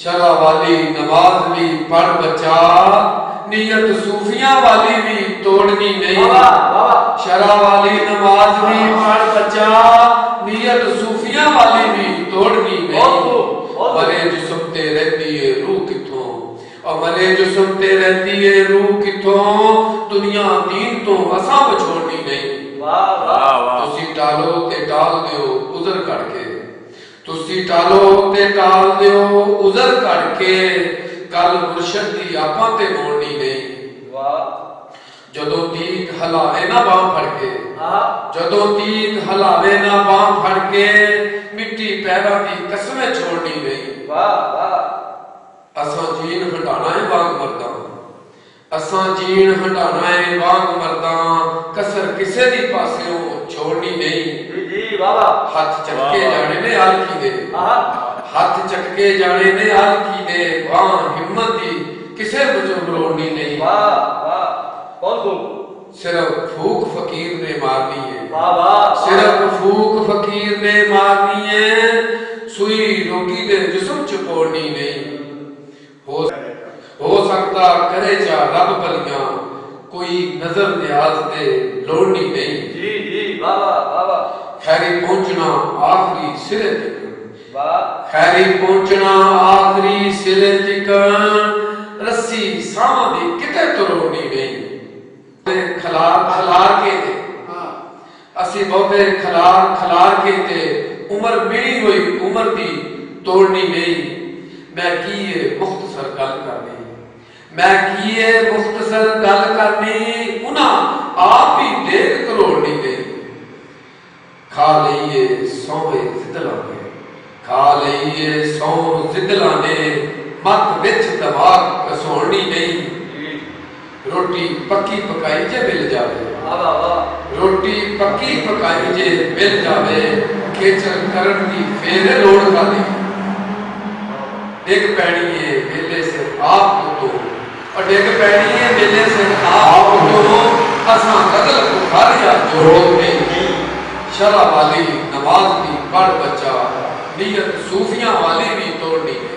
शरा वाली नमाज भी पढ़ बचा, नीयत सूफिया वाली भी तोड़नी नहीं। शरा वाली नमाज भी पढ़ बचा, नीयत सूफिया वाली भी तोड़नी नहीं। मरे जिस्म ते रहती है रूह किथों, और मरे जिस्म ते रहती है रूह किथों, दुनिया दीन तो असां छोड़नी नहीं। तुसी टालो ते टाल दियो उजर करके, तुसी टालो ते टाल दियो उजर करके, कल मुर्शद दी आपां ते मोड़नी नहीं। जदों तीक हलावे ना बांह फड़ के, जदों तीक हलावे ना बांह फड़ के, मिट्टी पैरां दी कसमें छोड़नी नहीं। असां जीन हटाना है वांग मरदा, असां जीन हटाना है वांग मरदा, कसर किसे दी पासेओं छोड़नी नहीं। हाथ चटके जाने ने आलकी दे, हाथ चटके जाने ने आलकी दे, बांह हिम्मत दी किसे मुझे मरोड़नी नहीं। सिर्फ फूक फकीर ने मारनी है, सिर्फ फूक फकीर ने मारनी है, सुई रोगी दे जिस्म च पोड़नी नहीं। हो सकता करे जा रब भलियां, कोई नजर न्याज दे लोड़नी नहीं। जी जी बाबा बाबा खैरी पहुंचना आखिरी सिरे तक, खैरी पहुंचना आखिरी सिरे तक, रस्सी सां दी किते तोड़नी नहीं। खलार खलार के ते असी बहुते खलार खलार के ते, उम्र मिली हुई उम्र दी तोड़नी नहीं। मैं कीए मुख्तसर गल करनी, मैं कीए मुख्तसर गल करनी, उन्हां आप ही देख करोड़नी नहीं। खा लईए सौवे जिदला ने, खा लईए सौ जिदला ने, मत विच दमाग कसोड़नी नहीं। रोटी पक्की पकाई जे मिल जावे, रोटी पक्की पकाई जे मिल जावे, खेचल करन दी फेरे लोड़ कादी। डिग पैनी है मेले से आप तो, और डिग पैनी है मेले से आप तो, असां कदल बुखारिया जोड़ने। शरा वाली नमाज भी पढ़ बचा, नीयत सूफिया वाली भी तोड़नी है।